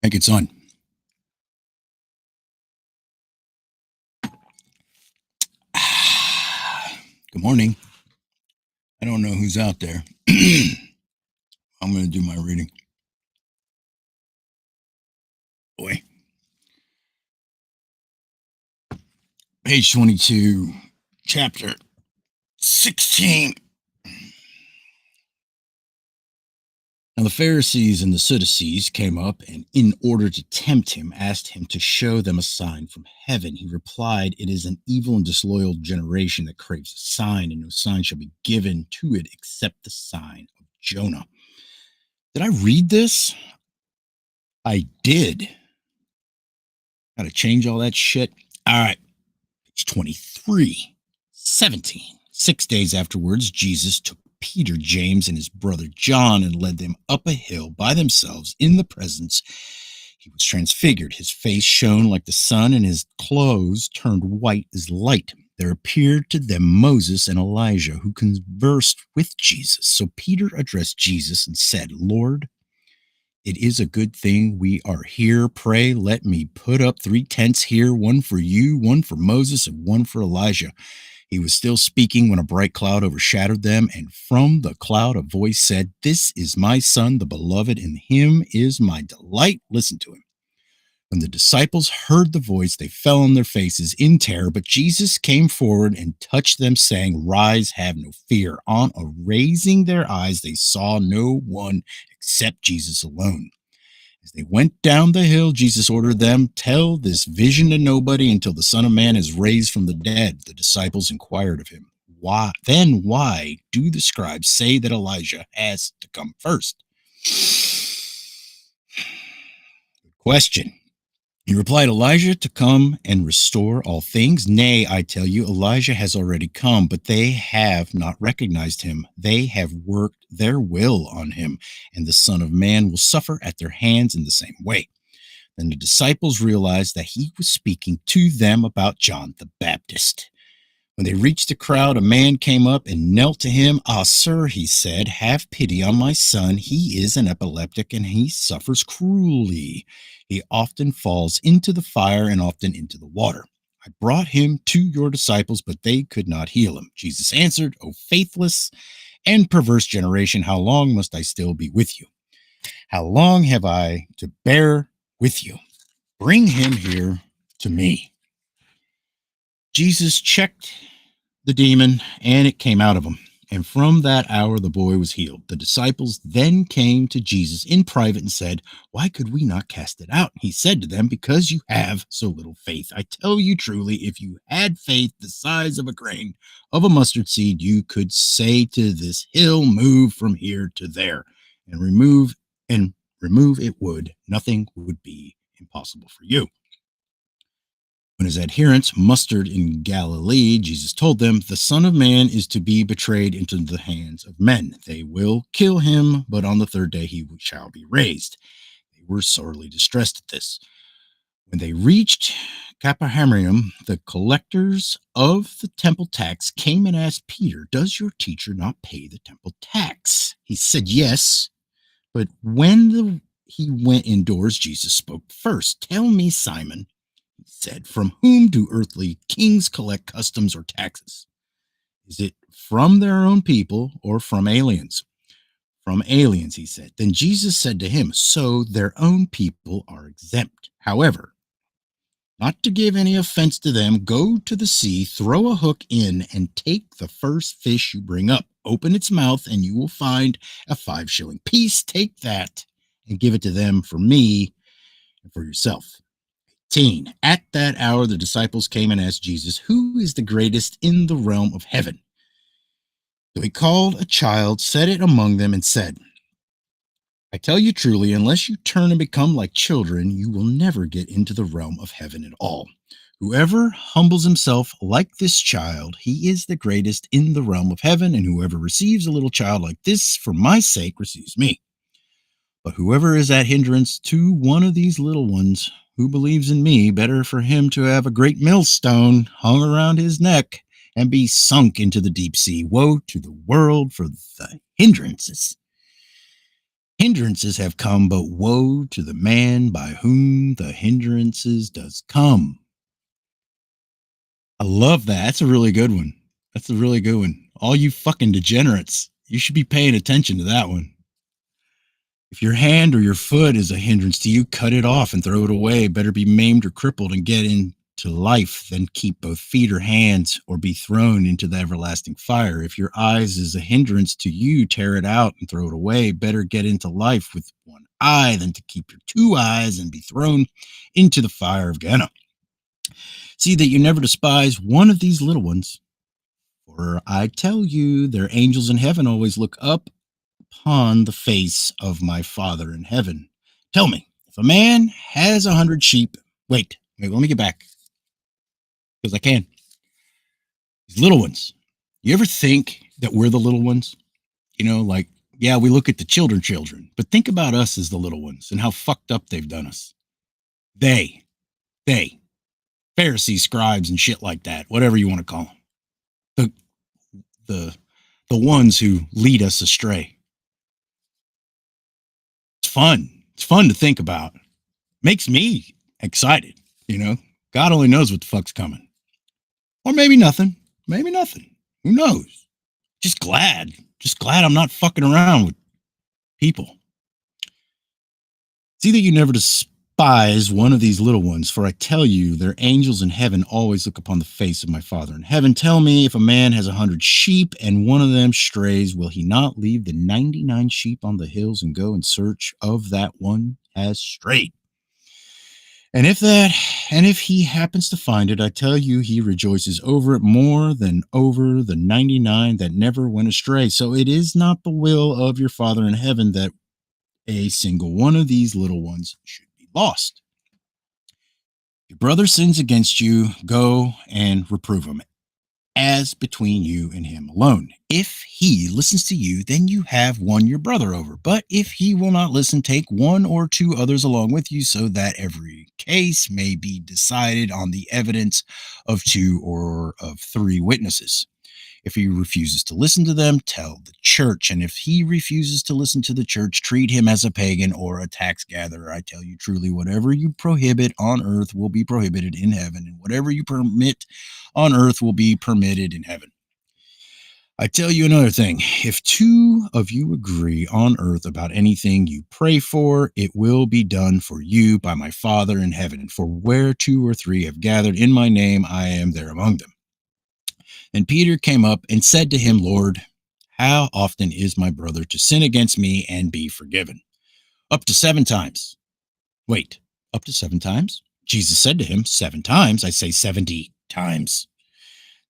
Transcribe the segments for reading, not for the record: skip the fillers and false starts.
Make it on. Good morning. I don't know who's out there. I'm going to do my reading. Boy. Page 22, chapter 16. Now the Pharisees and the Sadducees came up and, in order to tempt him, asked him to show them a sign from heaven. He replied, "It is an evil and disloyal generation that craves a sign, and no sign shall be given to it except the sign of Jonah." Did I read this? I did. Got to change all that shit. All right. Page 23, 17. 6 days afterwards, Jesus took Peter, James, and his brother John and led them up a hill by themselves in the presence. He was transfigured. His face shone like the sun, and his clothes turned white as light. There appeared to them Moses and Elijah, who conversed with Jesus. So Peter addressed Jesus and said, "Lord, it is a good thing we are here. Pray, let me put up 3 tents here, one for you, one for Moses, and one for Elijah." He was still speaking when a bright cloud overshadowed them, and from the cloud a voice said, "This is my son, the beloved, in him is my delight. Listen to him." When the disciples heard the voice, they fell on their faces in terror, but Jesus came forward and touched them, saying, "Rise, have no fear." On raising their eyes, they saw no one except Jesus alone. As they went down the hill, Jesus ordered them, "Tell this vision to nobody until the Son of Man is raised from the dead." The disciples inquired of him, why do the scribes say that Elijah has to come first? Good question. He replied, "Elijah to come and restore all things? Nay, I tell you, Elijah has already come, but they have not recognized him. They have worked their will on him, and the Son of Man will suffer at their hands in the same way." Then the disciples realized that he was speaking to them about John the Baptist. When they reached the crowd, a man came up and knelt to him. "Ah, sir," he said, "have pity on my son. He is an epileptic and he suffers cruelly. He often falls into the fire and often into the water. I brought him to your disciples, but they could not heal him." Jesus answered, "O faithless and perverse generation, how long must I still be with you? How long have I to bear with you? Bring him here to me." Jesus checked the demon, and it came out of him. And from that hour, the boy was healed. The disciples then came to Jesus in private and said, "Why could we not cast it out?" He said to them, "Because you have so little faith. I tell you truly, if you had faith the size of a grain of a mustard seed, you could say to this hill, 'Move from here to there,' and remove it would. Nothing would be impossible for you." When his adherents mustered in Galilee, Jesus told them, "The Son of Man is to be betrayed into the hands of men. They will kill him, but on the third day he shall be raised." They were sorely distressed at this. When they reached Capernaum, the collectors of the temple tax came and asked Peter, "Does your teacher not pay the temple tax?" He said, "Yes." But when he went indoors, Jesus spoke first. "Tell me, Simon," he said, "from whom do earthly kings collect customs or taxes? Is it from their own people or from aliens?" "From aliens," he said. Then Jesus said to him, "So their own people are exempt. However, not to give any offense to them, go to the sea, throw a hook in, and take the first fish you bring up. Open its mouth, and you will find a 5-shilling piece. Take that and give it to them for me and for yourself." 18. At that hour, the disciples came and asked Jesus, "Who is the greatest in the realm of heaven?" So he called a child, set it among them, and said, "I tell you truly, unless you turn and become like children, you will never get into the realm of heaven at all. Whoever humbles himself like this child, he is the greatest in the realm of heaven, and whoever receives a little child like this for my sake receives me. But whoever is at hindrance to one of these little ones who believes in me, better for him to have a great millstone hung around his neck and be sunk into the deep sea. Woe to the world for the hindrances Hindrances have come, but woe to the man by whom the hindrances does come. I love that. That's a really good one. That's a really good one. All you fucking degenerates, you should be paying attention to that one. If your hand or your foot is a hindrance to you, cut it off and throw it away. Better be maimed or crippled and get into life than keep both feet or hands or be thrown into the everlasting fire. If your eyes is a hindrance to you, tear it out and throw it away. Better get into life with one eye than to keep your two eyes and be thrown into the fire of Gehenna. See that you never despise one of these little ones, for I tell you, their angels in heaven always look up upon the face of my Father in heaven. Tell me, if a man has 100 sheep, wait, let me get back because I can. These little ones. You ever think that we're the little ones? Like, yeah, we look at the children, but think about us as the little ones and how fucked up they've done us. They, Pharisees, scribes, and shit like that, whatever you want to call them. The the ones who lead us astray. It's fun. It's fun to think about. Makes me excited. God only knows what the fuck's coming. Or maybe nothing. Maybe nothing. Who knows? Just glad. Just glad I'm not fucking around with people. See that you never despise one of these little ones, for I tell you, their angels in heaven always look upon the face of my Father in heaven. Tell me, if a man has 100 sheep and one of them strays, will he not leave the 99 sheep on the hills and go in search of that one has strayed? And if he happens to find it, I tell you, he rejoices over it more than over the 99 that never went astray. So it is not the will of your Father in heaven that a single one of these little ones should be lost. Your brother sins against you, go and reprove him, as between you and him alone. If he listens to you, then you have won your brother over. But if he will not listen, take one or two others along with you, so that every case may be decided on the evidence of two or of three witnesses. If he refuses to listen to them, tell the church. And if he refuses to listen to the church, treat him as a pagan or a tax gatherer. I tell you truly, whatever you prohibit on earth will be prohibited in heaven, and whatever you permit on earth will be permitted in heaven. I tell you another thing. If two of you agree on earth about anything you pray for, it will be done for you by my Father in heaven. And for where two or three have gathered in my name, I am there among them. And Peter came up and said to him, Lord, how often is my brother to sin against me and be forgiven? Up to 7 times. Wait, up to 7 times? Jesus said to him, 7 times, I say 70 times.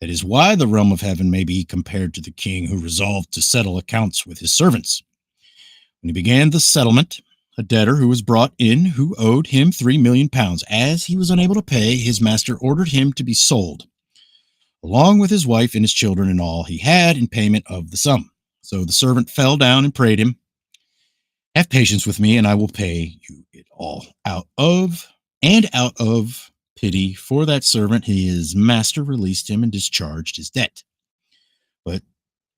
That is why the realm of heaven may be compared to the king who resolved to settle accounts with his servants. When he began the settlement, a debtor who was brought in who owed him 3 million pounds. As he was unable to pay, his master ordered him to be sold, along with his wife and his children and all he had, in payment of the sum. So the servant fell down and prayed him, have patience with me, and I will pay you it all. Out of pity for that servant, his master released him and discharged his debt. But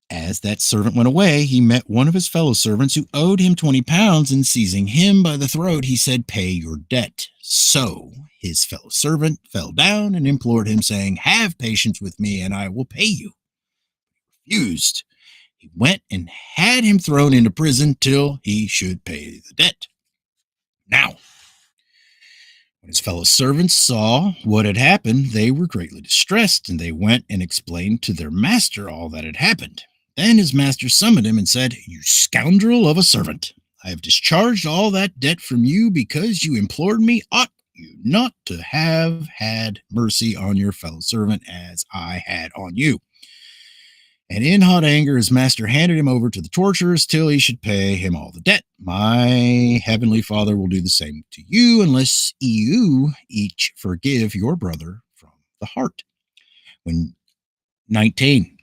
as that servant went away, he met one of his fellow servants who owed him 20 pounds, and seizing him by the throat, he said, pay your debt. So his fellow servant fell down and implored him, saying, have patience with me, and I will pay you. He refused. He went and had him thrown into prison till he should pay the debt. Now, when his fellow servants saw what had happened, they were greatly distressed, and they went and explained to their master all that had happened. Then his master summoned him and said, you scoundrel of a servant, I have discharged all that debt from you because you implored me. Ought you not to have had mercy on your fellow servant as I had on you? And in hot anger, his master handed him over to the torturers till he should pay him all the debt. My heavenly Father will do the same to you, unless you each forgive your brother from the heart. When 19,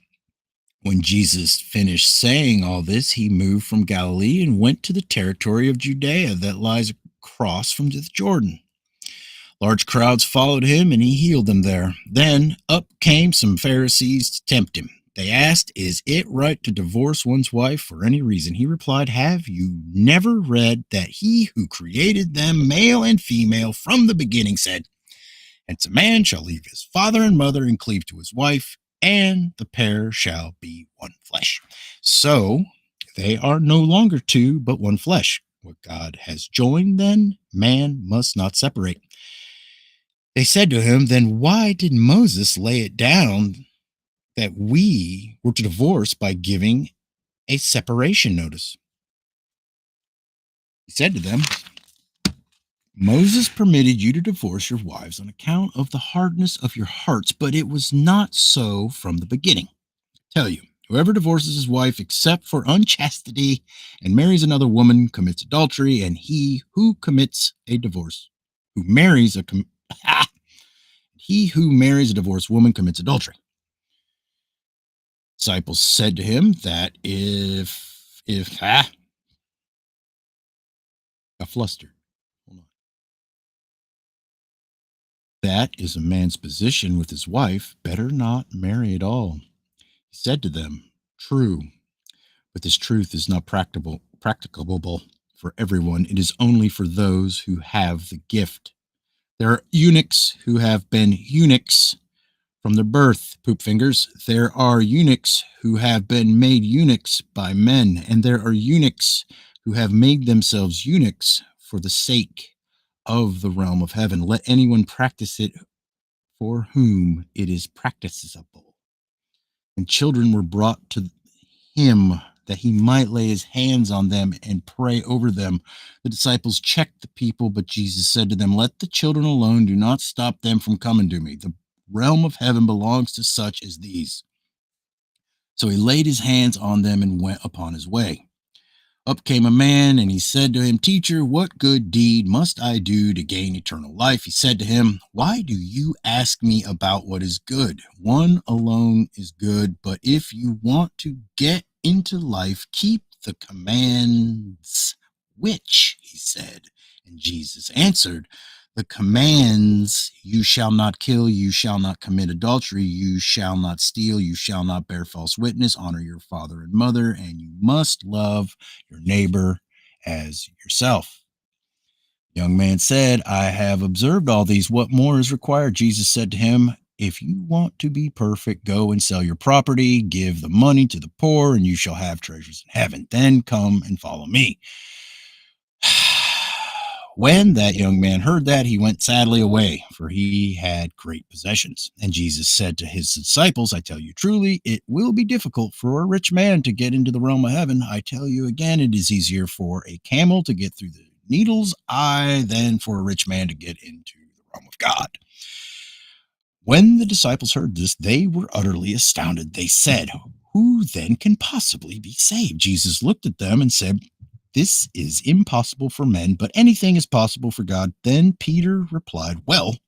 when Jesus finished saying all this, he moved from Galilee and went to the territory of Judea that lies across from the Jordan. Large crowds followed him, and he healed them there. Then up came some Pharisees to tempt him. They asked, "Is it right to divorce one's wife for any reason?" He replied, "Have you never read that he who created them, male and female, from the beginning said, 'Hence a man shall leave his father and mother and cleave to his wife, and the pair shall be one flesh.' So they are no longer two, but one flesh. What God has joined, then man must not separate." They said to him, "Then why did Moses lay it down that we were to divorce by giving a separation notice?" He said to them, "Moses permitted you to divorce your wives on account of the hardness of your hearts, but it was not so from the beginning. I tell you, whoever divorces his wife except for unchastity and marries another woman commits adultery, and he who commits a divorce, who marries a he who marries a divorced woman commits adultery." Disciples said to him that if got flustered. Hold on. That is a man's position with his wife, better not marry at all. He said to them, "True, but this truth is not practicable for everyone. It is only for those who have the gift. There are eunuchs who have been eunuchs from their birth, poop fingers. There are eunuchs who have been made eunuchs by men, and there are eunuchs who have made themselves eunuchs for the sake of the realm of heaven. Let anyone practice it for whom it is practicable." And children were brought to him that he might lay his hands on them and pray over them. The disciples checked the people, but Jesus said to them, "Let the children alone. Do not stop them from coming to me. The realm of heaven belongs to such as these." So he laid his hands on them and went upon his way. Up came a man, and he said to him, "Teacher, what good deed must I do to gain eternal life?" He said to him, "Why do you ask me about what is good? One alone is good, but if you want to get into life, keep the commands." "Which?" he said. And Jesus answered, "The commands: you shall not kill, you shall not commit adultery, you shall not steal, you shall not bear false witness, honor your father and mother, and you must love your neighbor as yourself." The young man said, "I have observed all these. What more is required?" Jesus said to him, "If you want to be perfect, go and sell your property, give the money to the poor, and you shall have treasures in heaven. Then come and follow me." When that young man heard that, he went sadly away, for he had great possessions. And Jesus said to his disciples, "I tell you truly, it will be difficult for a rich man to get into the realm of heaven. I tell you again, it is easier for a camel to get through the needle's eye than for a rich man to get into the realm of God." When the disciples heard this, they were utterly astounded. They said, "Who then can possibly be saved?" Jesus looked at them and said, "This is impossible for men, but anything is possible for God." Then Peter replied, "Well,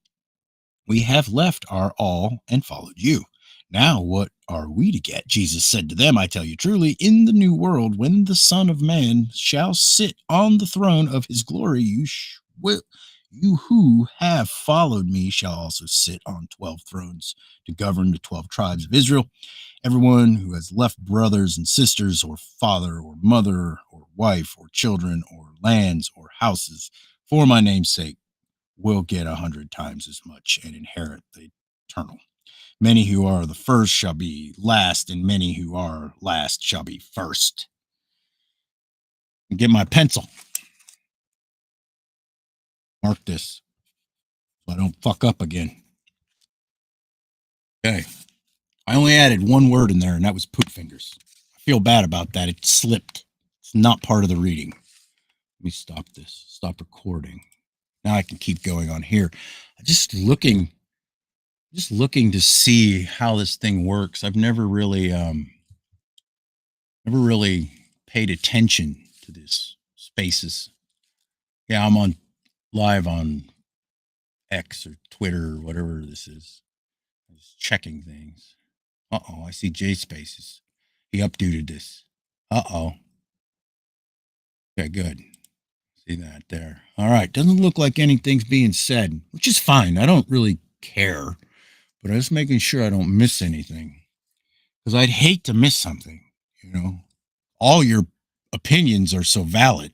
we have left our all and followed you. Now what are we to get?" Jesus said to them, "I tell you truly, in the new world, when the Son of Man shall sit on the throne of his glory, you who have followed me shall also sit on 12 thrones to govern the 12 tribes of Israel. Everyone who has left brothers and sisters, or father or mother, or wife or children, or lands or houses, for my name's sake, will get 100 times as much and inherit the eternal. Many who are the first shall be last, and many who are last shall be first." Get my pencil. Mark this so I don't fuck up again. Okay. I only added one word in there, and that was poop fingers. I feel bad about that. It slipped. It's not part of the reading. Let me stop this. Stop recording. Now I can keep going on here. Just looking to see how this thing works. I've never really paid attention to this spaces. Yeah, I'm on live on X or Twitter or whatever this is. I was checking things. I see J spaces. He updated this. Okay, good. See that there. All right. Doesn't look like anything's being said, which is fine. I don't really care, but I'm just making sure I don't miss anything. because I'd hate to miss something. You know, all your opinions are so valid,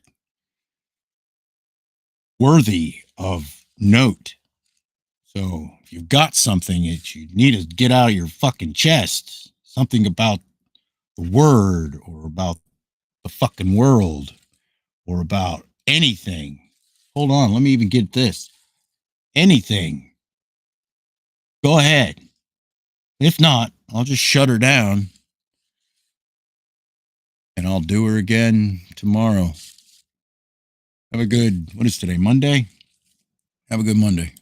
worthy of note. So if you've got something that you need to get out of your fucking chest, something about the word or about the fucking world or about anything. Hold on, let me even get this. Anything. Go ahead. If not, I'll just shut her down and I'll do her again tomorrow. Have a good, what is today, Monday? Have a good Monday.